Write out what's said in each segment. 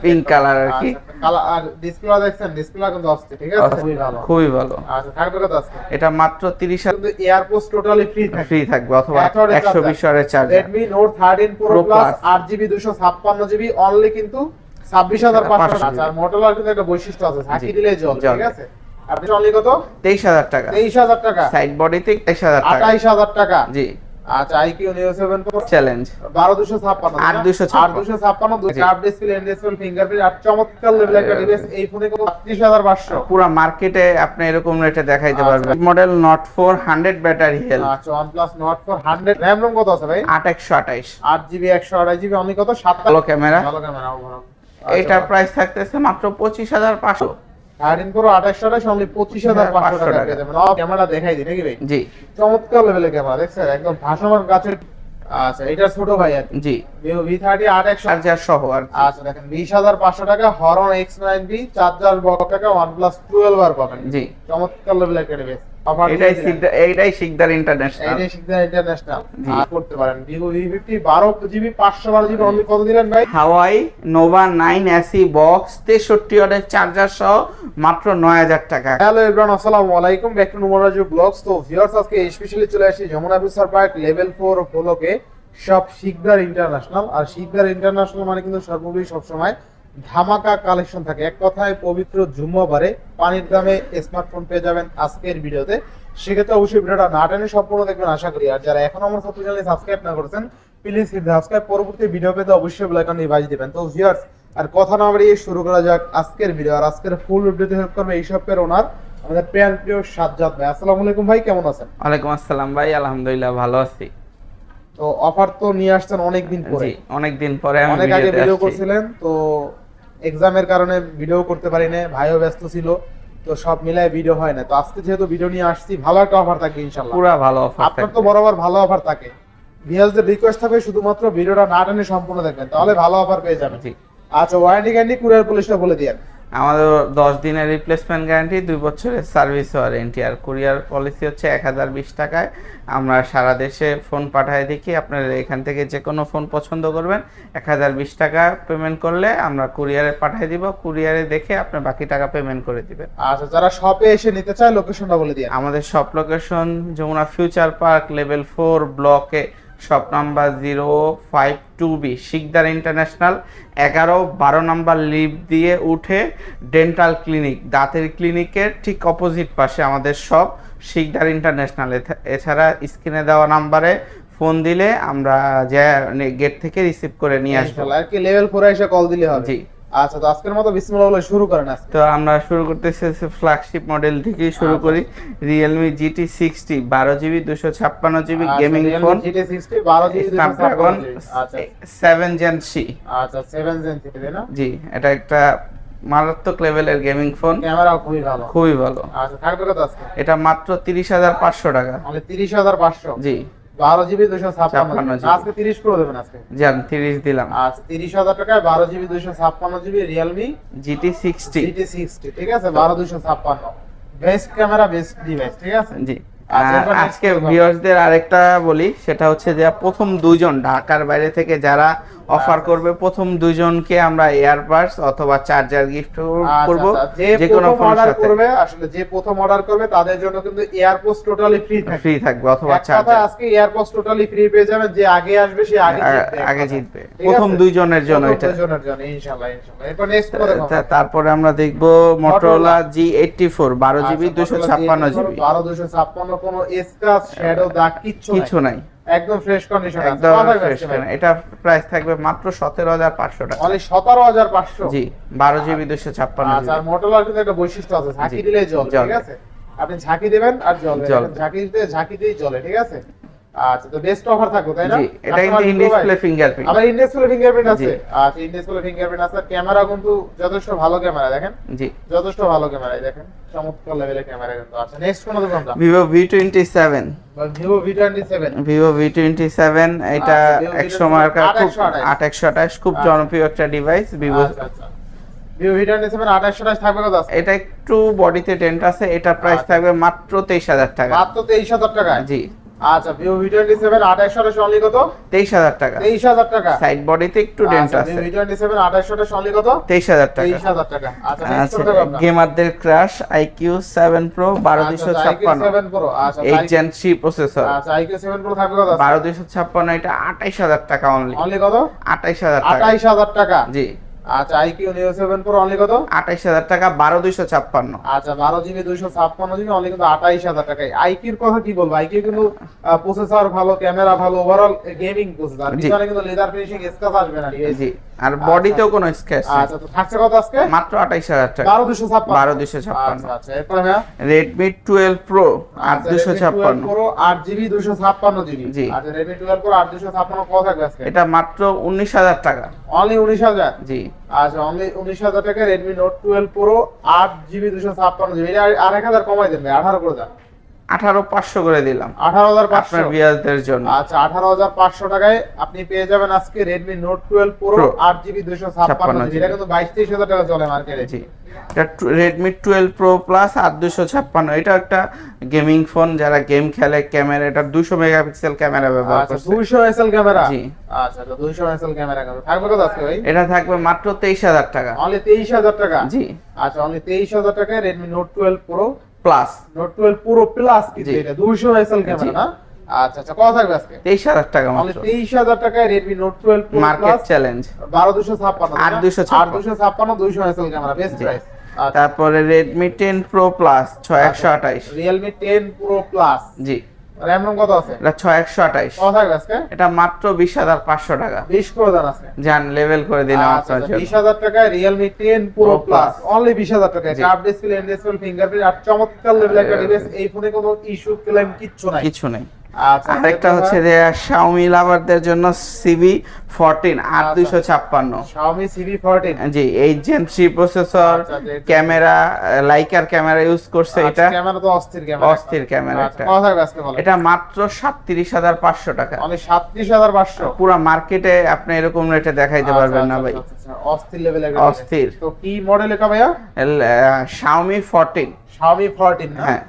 Pink colour আর কি। Colour আর ডিসপ্লে দেখছেন, ডিসপ্লে কিন্তু আসছে, ঠিক আছে, খুবই ভালো। আচ্ছা, থাকবে কত আজকে? এটা মাত্র 30,000 কিন্তু এয়ারপোর্টস টোটালি ফ্রি থাকবে অথবা 120 ওয়াটের charger. Redmi Note 13 Pro Plus 8GB 256GB only কিন্তু 26,500 টাকা। আর Motorola কিন্তু একটা বৈশিষ্ট্য আছে, ঝাঁকি দিলে জ্বলে, ঠিক আছে। আপনি অনলি কত? 23,000 টাকা। 23,000 টাকা। সাইড বডিতে 23,000 টাকা। 28,000 টাকা। জি। আচ্ছা, IQ Neo 7 Pro challenge 12256 8256 curve display, in display fingerprint আর চমৎকার লেভেল একটা ডিভাইস। এই ফোনে কত? 35,500। পুরো মার্কেটে আপনি এরকম রেটে দেখাইতে পারবেন। Model Note 4 100 battery health. আচ্ছা, OnePlus Note 4 100 RAM ROM কত আছে ভাই? 8/128 8GB 128GB অনলি কত? 7 ভালো ক্যামেরা। ভালো ক্যামেরা ওভারঅল। এটার প্রাইস থাকতেছে মাত্র 25,500। 13 Pro 2828 অনলি 25,500 টাকা পেয়ে যাবেন। ক্যামেরা দেখাই দিই নাকি ভাই? জি। চমৎকার লেভেলের ক্যামেরা দেখছেন, একদম ভাসমান গাছের। আচ্ছা, এটা ছোট ভাই আর জি। Vivo V30 8100 চার্জার সহ আর কি। আচ্ছা, দেখেন 20,500 টাকা হরন X9B চার্জার বক্স টাকা OnePlus 12 আর পাবেন। জি। চমৎকার লেভেলের একটা ডিভাইস। এইটাই শিকদার ইন্টারন্যাশনাল। এইটাই শিকদার ইন্টারন্যাশনাল। আর করতে পারেন Vivo V50 12GB 512GB only কত দিলেন ভাই? হাওয়াই নোভা 9 এসি বক্স 63 ওয়াটের চার্জার সহ মাত্র 9,000 টাকা। হ্যালো এভরিওয়ান, আসসালামু আলাইকুম, back to Numan Raju blogs. তো ভিউয়ার্স, আজকে স্পেশালি চলে আসি যমুনা ফিউচার পার্ক লেভেল 4 ফলোকে সব শিকদার ইন্টারন্যাশনাল। আর শিকদার ইন্টারন্যাশনাল মানে কিন্তু সর্বোপরি সবসময় ধামাকা কালেকশন থাকে। এক কথায় পবিত্র জুম্মাবারে পানির দামে স্মার্টফোন পেয়ে যাবেন আজকের ভিডিওতে। সেক্ষেত্রে অবশ্যই ভিডিওটা না টেনে সম্পূর্ণ দেখবেন আশা করি। আর যারা এখন আমার ছোট্ট চ্যানেলে সাবস্ক্রাইব না করেছেন, প্লিজ হিট সাবস্ক্রাইব, পরবর্তী ভিডিও পেতে অবশ্যই বেল আইকন বাজিয়ে দিবেন। তো ভিউয়ার্স, আর কথা না বাড়িয়ে শুরু করা যাক আজকের ভিডিও। আর আজকের ফুল ভিডিওতে হেল্প করবে এই শপের ওনার আমাদের প্রিয় সাজ্জাদ ভাই। আসসালামু আলাইকুম ভাই, কেমন আছেন? ওয়ালাইকুম আসসালাম ভাই, আলহামদুলিল্লাহ ভালো আছি। তো অফার তো নিয়ে আসছেন অনেক দিন পরে। জি, অনেক দিন পরে আমি অনেক আগে ভিডিও করছিলেন, তো এক্সামের কারণে ভিডিও করতে পারি না, ভাইও ব্যস্ত ছিল, তো সব মিলায় ভিডিও হয় না। তো আজকে যেহেতু ভিডিও নিয়ে আসছি, ভালো একটা অফার থাকবে ইনশাআল্লাহ। পুরো ভালো অফার থাকবে। আপনার তো বরাবর ভালো অফার থাকে। ভিউয়ারদের রিকোয়েস্ট থাকবে শুধুমাত্র ভিডিওটা না টেনে সম্পূর্ণ দেখবেন, তাহলে ভালো অফার পেয়ে যাবেন। জি। আচ্ছা, ওয়ারেন্টি গ্যারান্টি কুরিয়ার পলিসটা বলে দিয়েন। আমাদের 10 দিনের রিপ্লেসমেন্ট গ্যারান্টি, 2 বছরের সার্ভিস ওয়ারেন্টি। আর কুরিয়ার পলিসি হচ্ছে 1020 টাকায় আমরা সারা দেশে ফোন পাঠিয়ে দেখি। আপনারা এখান থেকে যে কোনো ফোন পছন্দ করবেন, 1020 টাকা পেমেন্ট করলে আমরা কুরিয়ারে পাঠিয়ে দিব। কুরিয়ারে দেখে আপনি বাকি টাকা পেমেন্ট করে দিবেন। আচ্ছা, যারা শপে এসে নিতে চায় লোকেশনটা বলে দিয়েন। আমাদের shop location Jamuna future park level 4 ব্লকে, shop number 052B, Sikder international 11-12 number lift দিয়ে উঠে ডেন্টাল ক্লিনিক, দাঁতের ক্লিনিকের ঠিক অপোজিট পাশে আমাদের শপ শিকদার ইন্টারন্যাশনাল। এছাড়া স্ক্রিনে দেওয়া নাম্বারে ফোন দিলে আমরা যে গেট থেকে রিসিভ করে নিয়ে আসবো। আর কি লেভেল 4 এসে কল দিলে হবে। জি। আচ্ছা, তো আজকের মতো বিসমিল্লাহ বলে শুরু করেন। তো আমরা শুরু করতেছি ফ্ল্যাগশিপ মডেল থেকে শুরু করি। Realme GT 60 12GB 256GB gaming phone, GT 60 12GB Snapdragon 7 Gen C। আচ্ছা, 7 Gen 3 না? জি, এটা একটা মারাত্মক লেভেলের গেমিং ফোন, ক্যামেরাও খুবই ভালো। খুবই ভালো। আচ্ছা, থাকবে কত আজকে? এটা মাত্র 30,500 টাকা। মানে 30,500। জি। 12GB 256। আজকে 30 করে দেবেন আজকে? জান 30 দিলাম। আচ্ছা, 30,000 টাকায় 12GB 256GB Realme GT 60। GT 60, ঠিক আছে, 12256। বেস্ট ক্যামেরা, বেস্ট ডিভাইস, ঠিক আছে। জি। আজকে ভিউয়ার্সদের আরেকটা বলি, সেটা হচ্ছে যে প্রথম 2 জন ঢাকার বাইরে থেকে যারা অফার করবে, প্রথম 2 জনকে আমরা এয়ারবাডস অথবা চার্জার গিফট করব। যে কোনো অর্ডার করবে, আসলে যে প্রথম অর্ডার করবে তাদের জন্য কিন্তু এয়ারপোর্টস টোটালি ফ্রি থাকবে অথবা চার্জার। আজকে এয়ারপোর্টস টোটালি ফ্রি পেয়ে যাবেন। যে আগে আসবে সে আগে জিতবে। প্রথম 2 জনের জন্য এটা, ইনশাআল্লাহ। এরপর নেক্সট করে দেখো। তারপরে আমরা দেখব Motorola G84 12GB 256GB। 12256 কোনো স্ক্র্যাচ শ্যাডো দাগ কিছু নাই, একদম ফ্রেশ কন্ডিশন আছে। একদম ফ্রেশ কন্ডিশন। এটা প্রাইস থাকবে মাত্র 17,500 টাকা। মানে 17,500। জি, 12GB 256GB। আচ্ছা, আর Motorola কিন্তু একটা বৈশিষ্ট্য আছে, ঝাঁকি দিলে জ্বলে, ঠিক আছে। আপনি ঝাঁকি দিবেন আর জ্বলবে, ঝাঁকি দিলেই জ্বলে, ঠিক আছে। আচ্ছা, তো বেস্ট অফার থাকবে তাই না? জি, এটা কিন্তু ইন ডিসপ্লে ফিঙ্গারপ্রিন্ট। আবার ইন ডিসপ্লে ফিঙ্গারপ্রিন্ট আছে। আচ্ছা, ইন ডিসপ্লে ফিঙ্গারপ্রিন্ট আছে। ক্যামেরা কিন্তু যথেষ্ট ভালো ক্যামেরা, দেখেন। জি, যথেষ্ট ভালো ক্যামেরা, দেখেন, চমৎকার লেভেলের ক্যামেরা কিন্তু। আচ্ছা, নেক্সট কোন দেখব আমরা? Vivo V27। Vivo V27 এটা এক সময়কার খুব 8128 খুব জনপ্রিয় একটা ডিভাইস Vivo। Vivo V27 8128 থাকবে কত আছে? এটা একটু বডিতে ডেন্ট আছে। এটা প্রাইস থাকবে মাত্র 23,000 টাকা। মাত্র 23,000 টাকা? জি। আচ্ছা ভিভো V27 828 অনলি কত? 23000 টাকা। 23000 টাকা। সাইড বডিতে একটু ডেন্ট আছে। ভিভো V27 828 অনলি কত? 23000 টাকা। 23000 টাকা। আচ্ছা নেক্সট কোনটা আপনার? গেমারদের crush IQ7 Pro 12256 IQ7 Pro আচ্ছা 8 Gen 3 প্রসেসর। আচ্ছা IQ7 Pro থাকবে কত? 12256 এটা 28000 টাকা অনলি। অনলি কত? 28000 টাকা। 28000 টাকা। জি। আচ্ছা IQ Neo 7 Pro অনলি কত? 28000 টাকা 12256। আচ্ছা 12GB 256GB অনলি কিন্তু 28000 টাকায়। IQ এর কথা কি বলবো? IQ কিন্তু প্রসেসর ভালো, ক্যামেরা ভালো, ওভারঅল গেমিং প্রসেসর। পিছনে কিন্তু লেদার ফিনিশিং স্ক্র্যাচ আসবে না, ঠিক আছে? জি। আর বডিতেও কোনো স্ক্র্যাচ নেই। আচ্ছা তো থাকছে কত আজকে? মাত্র 28000 টাকা। 12256। 12256। আচ্ছা আচ্ছা এরপর ভাইয়া Redmi 12 Pro 8256। Pro 8GB 256GB। জি। আচ্ছা Redmi 12 Pro 8256 কত থাকবে আজকে? এটা মাত্র 19000 টাকা। অনলি 19000। জি। আচ্ছা অনলি 19000 টাকা Redmi Note 12 Pro 8GB 256GB। এটা আর 1000 কমাই দেন ভাই, 18 করে দেন। 18500 করে দিলাম 18500 আপনার ভিউয়ারদের জন্য। আচ্ছা 18500 টাকায় আপনি পেয়ে যাবেন আজকে Redmi Note 12 Pro 8GB 256GB। এটা কিন্তু 22-23000 টাকা চলে মার্কেটে। জি। এটা Redmi 12 Pro Plus 8256। এটা একটা গেমিং ফোন, যারা গেম খেলে। ক্যামেরা এটা 200 মেগাপিক্সেল ক্যামেরা ব্যবহার আচ্ছা করছে। 200 এসএল ক্যামেরা। জি। আচ্ছা তো 200 এসএল ক্যামেরা থাকবে কত আজকে ভাই? এটা থাকবে মাত্র 23000 টাকা। অনলি 23000 টাকা। জি। আচ্ছা অনলি 23000 টাকায় Redmi Note 12 Pro plus. Note 12 Pro Plus কিন্তু এটা 200 এসএল ক্যামেরা না? আচ্ছা আচ্ছা কত থাকবে আজকে? 23000 টাকা অনলি মাত্র। 23000 টাকায় Redmi Note 12 Pro market Plus challenge 12256 8256 200 SL camera best price. তারপরে Redmi 10 Pro Plus 6128। Realme 10 Pro Plus। জি। RAM ROM কত আছে? এটা 6128। কত থাকবে আজকে? এটা মাত্র 20500 টাকা। 20 করে দেন আজকে। জান লেভেল করে দিলাম আচ্ছা আপনার জন্য। 20000 টাকায় Realme 10 Pro Plus অনলি 20000 টাকায়। কার্ভ ডিসপ্লে, ইনডিসপ্লে, ফিঙ্গারপ্রিন্ট আর চমৎকার লেভেল একটা ডিভাইস। এই ফোনে কোনো ইস্যু ক্লেম কিচ্ছু নাই। কিছু নেই। আচ্ছা আরেকটা হচ্ছে যে Xiaomi লাভারদের জন্য CV14 8256। Xiaomi CV14 জি। 8 Gen 3 processor, camera liker camera use করছে। এটা ক্যামেরা তো অস্থির ক্যামেরা। অস্থির ক্যামেরা। আচ্ছা কত থাকবে আজকে বলেন? এটা মাত্র 37500 টাকা। অনলি 37500। পুরো মার্কেটে আপনি এরকম রেটে দেখাইতে পারবেন না ভাই। অস্থির লেভেল একটা অস্থির। তো কি মডেল এটা ভাইয়া? Xiaomi 14। Xiaomi 14 না? হ্যাঁ।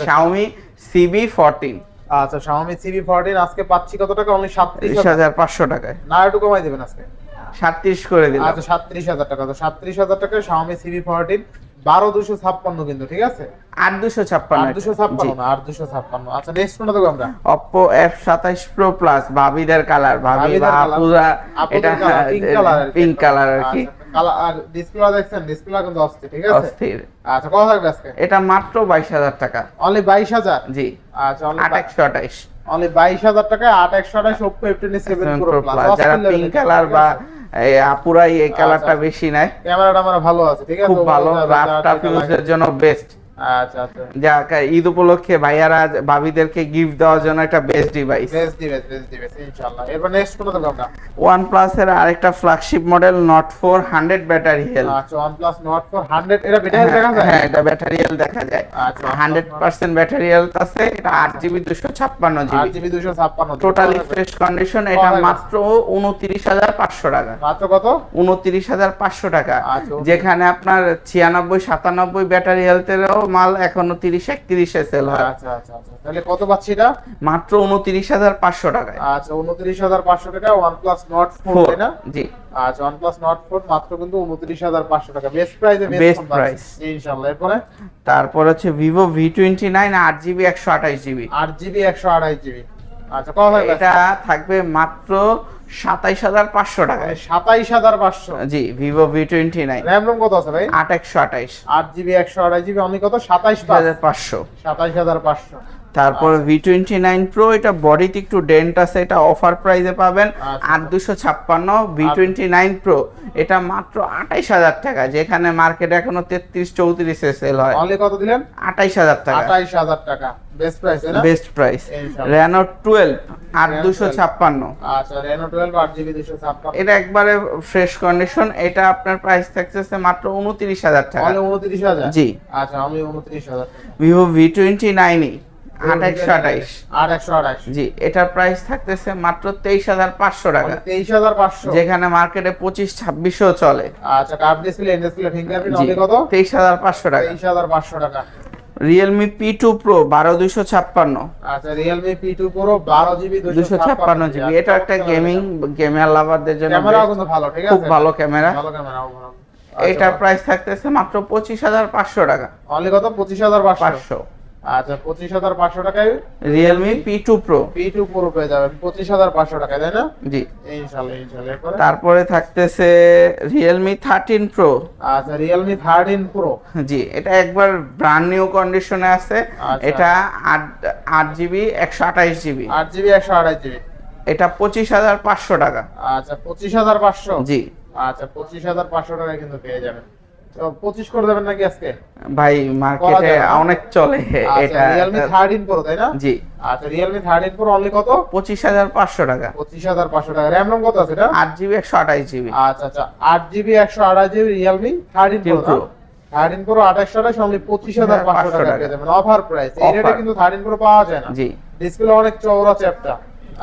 Xiaomi CV14। আচ্ছা Xiaomi CV14 আজকে পাচ্ছি কত টাকা? অনলি 37500 টাকায়। না একটু কমাই দিবেন আজকে। 37 করে দিলাম। আচ্ছা 37000 টাকা। তো 37000 টাকায় Xiaomi CV14 12256 কিন্তু, ঠিক আছে? 8256 না 8256। আচ্ছা নেক্সট কোনটা দেখব আমরা? Oppo F27 Pro Plus ভাবিদের কালার। ভাবি বা আপুরা এটা পিঙ্ক কালার আর কি। কালার আর ডিসপ্লে দেখছেন, ডিসপ্লে কিন্তু অস্থির, ঠিক আছে? অস্থির। আচ্ছা কত থাকবে আজকে? এটা মাত্র 22000 টাকা। অনলি 22000। জি। আচ্ছা অনলি 8128। অনলি 22000 টাকায় 8128 Oppo F27 Pro Plus। যারা পিঙ্ক কালার বা আপুরাই এই কালারটা বেশি নাই। ক্যামেরাটা আমার ভালো আছে, ঠিক আছে? খুব ভালো, রাফ টাফ ইউজের জন্য বেস্ট। আচ্ছা আচ্ছা যা ঈদ উপলক্ষে ভাইয়ারা ভাবিদেরকে গিফট দেওয়ার জন্য একটা বেস্ট ডিভাইস। বেস্ট ডিভাইস ইনশাআল্লাহ। এরপর নেক্সট কোনটা দেখব আমরা? OnePlus এর আরেকটা flagship model Nord 4 100 battery health. আচ্ছা OnePlus Nord 4 100 এটা ব্যাটারি দেখা যায়? হ্যাঁ এটা ব্যাটারি হেলথ দেখা যায়। আচ্ছা 100% ব্যাটারি হেলথ আছে। এটা 8GB 256GB। 8GB 256। Totally fresh condition. এটা মাত্র 29500 টাকা। মাত্র কত? 29500 টাকা। আচ্ছা, যেখানে আপনার 96 97 ব্যাটারি হেলথেরও মাল এখনো 30-31 সেল হয়। আচ্ছা আচ্ছা আচ্ছা তাহলে কত পাচ্ছি এটা? মাত্র 29500 টাকায়। আচ্ছা 29500 টাকা OnePlus Nord 4 তাই না? জি। আচ্ছা OnePlus Nord 4 মাত্র কিন্তু 29500 টাকা। বেস্ট প্রাইসে বেস্ট প্রাইস ইনশাআল্লাহ। এরপরে তারপর হচ্ছে Vivo V29 8GB 128GB। 8GB 128GB। আচ্ছা কত থাকবে? এটা থাকবে মাত্র 27500 টাকায়। 27500। জি। Vivo V29 RAM ROM কত আছে ভাই? 8128। 8GB 128GB অনলি কত? 27500। 27500। তারপর V29 Pro এটা বডিতে একটু ডেন্ট আছে। এটা অফার প্রাইসে পাবেন 8256। V29 Pro এটা মাত্র 28000 টাকা, যেখানে মার্কেটে এখনো 33-34 এ সেল হয়। অনলি কত দিলেন? 28000 টাকা। 28000 টাকা বেস্ট প্রাইস না? Best price. Reno 12 8256। আচ্ছা Reno 12 8GB 256। এটা একবারে ফ্রেশ কন্ডিশন। এটা আপনার প্রাইস থাকছে মাত্র 29000 টাকা। অনলি 29000। জি। আচ্ছা আমি 29000। Vivo V29 8128। জি। এটার প্রাইস থাকতেছে মাত্র 23500 টাকা। 23500 যেখানে মার্কেটে 25-26 চলে। আচ্ছা curve display, in display, fingerprint only কত? 23500 টাকা। 23500 টাকা। Realme P2 Pro 12256। আচ্ছা Realme P2 Pro 12GB 256GB, এটা একটা গেমার লাভারদের জন্য ক্যামেরাও কিন্তু ভালো, ঠিক আছে, খুব ভালো ক্যামেরা। ভালো ক্যামেরা ওভারঅল। এটার প্রাইস থাকতেছে মাত্র 25500 টাকা। অনলি কত? 25500। 500। আচ্ছা 25500 টাকায় রিয়েলমি P2 Pro পেয়ে যাবেন 25500 টাকায়, তাই না? জি ইনশাআল্লাহ। এরপরে তারপরে থাকতেছে রিয়েলমি 13 Pro। আচ্ছা রিয়েলমি 13 Pro, জি এটা একবার ব্র্যান্ড নিউ কন্ডিশনে আছে। আচ্ছা। এটা 8GB 128GB। 8GB 128GB। এটা 25500 টাকা। আচ্ছা 25500। জি আচ্ছা 25500 টাকায় কিন্তু পেয়ে যাবেন। তো 25 করে দেবেন নাকি আজকে? ভাই মার্কেটে অনেক চলে এটা। রিয়েলমি 13 Pro, তাই না? জি। আচ্ছা রিয়েলমি 13 Pro অনলি কত? 25500 টাকা। 25500 টাকা। RAM ROM কত আছে এটা? 8GB 128GB। আচ্ছা আচ্ছা 8GB 128GB Realme 13 Pro। 13 Pro 2828 only 25500 টাকা পেয়ে যাবেন, অফার প্রাইস। এই রেটে কিন্তু 13 Pro পাওয়া যায় না। জি ডিসপ্লে অনেক চওড়া চ্যাপটা।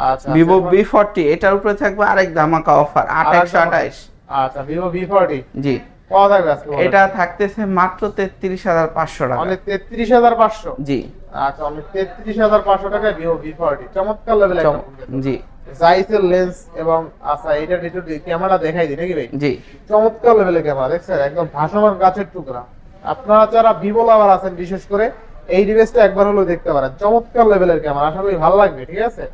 আচ্ছা Vivo V40, এটার উপরে থাকবে আরেক ধামাকা অফার 8128। আচ্ছা Vivo V40 জি কত থাকবে আজকে? এটা থাকতেছে মাত্র 33500 টাকা। অনলি 33500। জি আচ্ছা অনলি 33500 টাকায় Vivo V40 চমৎকার লেভেল একটা ফোন। জি জাইসের লেন্স এবং আচ্ছা এটা একটু ক্যামেরা দেখাই দিই নাকি ভাই? জি চমৎকার লেভেলের ক্যামেরা, দেখছেন একদম ভাসমান গাছের টুকরা। আপনারা যারা ভিভো লাভার আছেন বিশেষ করে এই ডিভাইসটা একবার হলেও দেখতে পারেন, চমৎকার লেভেলের ক্যামেরা, আশা করি ভালো লাগবে, ঠিক আছে?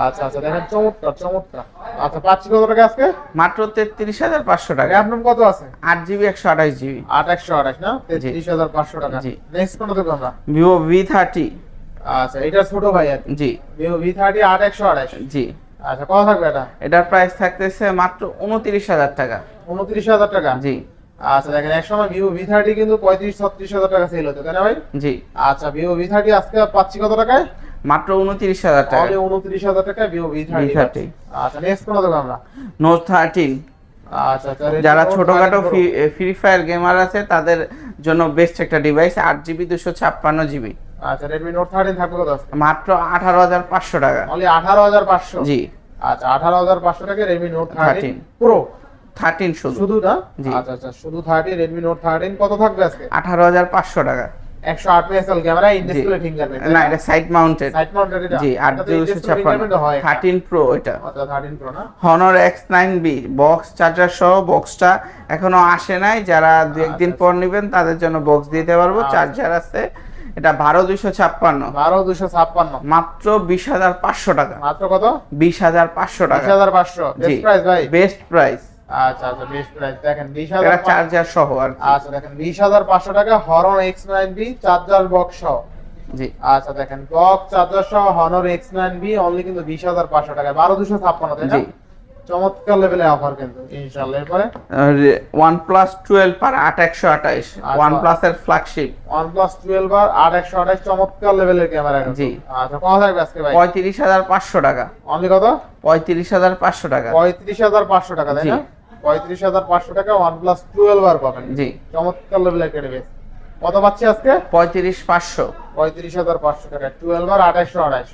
আচ্ছা আচ্ছা দেখেন চমৎকার চমৎকার। আচ্ছা পাচ্ছি কত টাকা আজকে? মাত্র 33500 টাকা। RAM ROM কত আছে? 8GB 128GB। 8128 না? 33500 টাকা। জি। নেক্সট কোনটা দেখব আমরা? Vivo V30। আচ্ছা এটা ছোট ভাই আর কি। জি Vivo V30 8128। জি আচ্ছা কত থাকবে এটা? এটার প্রাইস থাকতেছে মাত্র 29000 টাকা। 29000 টাকা। জি আচ্ছা দেখেন এক সময় Vivo V30 কিন্তু 35-36000 টাকা সেল হতো, তাই না ভাই? জি আচ্ছা Vivo V30 আজকে পাচ্ছি কত টাকায়? মাত্র 29000 টাকা। অনলি 29000 টাকায় Vivo V30। আচ্ছা নেক্সট কোনটা দেখব আমরা? Note 13। আচ্ছা আচ্ছা যারা ছোটখাটো ফ্রি ফায়ার গেমার আছে তাদের জন্য বেস্ট একটা ডিভাইস, 8GB 256GB। আচ্ছা Redmi Note 13 থাকবে কত আজকে? মাত্র 18500 টাকা। অনলি 18500। জি আচ্ছা 18500 টাকায় Redmi Note 13 Pro 13 শুধু না? জি। আচ্ছা আচ্ছা শুধু 13 Redmi Note 13 কত থাকবে আজকে? 18500 টাকা। 108 megapixel camera, in display fingerprint. না এটা সাইড মাউন্টেড। সাইড মাউন্টেড এটা? জি এটা তো in display fingerprint 8256 হয়। 13 Pro এটা। আচ্ছা 13 Pro না? Honor X9B বক্স চার্জার সহ, বক্সটা এখনো আসে নাই, যারা দু একদিন পর নেবেন তাদের জন্য বক্স দিতে পারবো, চার্জার আছে। এটা 12256। 12256। মাত্র 20500 টাকা। মাত্র কত? 20500 টাকা। 20500 জি বেস্ট প্রাইস ভাই। Best price. আচ্ছা আচ্ছা বেস্ট প্রাইস দেখেন এটা 20500। চার্জার সহ আর কি। আচ্ছা দেখেন 20500 টাকা Honor X9B চার্জার বক্স সহ। জি আচ্ছা দেখেন বক্স চার্জার সহ Honor X9B অনলি কিন্তু 20500 টাকা। 12256 তাই না? জি চমৎকার লেভেলে অফার কিন্তু ইনশাআল্লাহ। এরপরে OnePlus 12 আর 8128, OnePlus এর ফ্ল্যাগশিপ OnePlus 12 আর 8128 চমৎকার লেভেলের ক্যামেরা কিন্তু। জি। আচ্ছা কত থাকবে আজকে ভাই? 35500 টাকা। অনলি কত? 35500 টাকা। 35500 টাকা তাই জি। না? 35500 টাকা OnePlus 12 আর পাবেন। জি চমৎকার লেভেলের একটা ডিভাইস। কত পাচ্ছি আজকে? 35500। 35500 টাকা 12 আর 2828।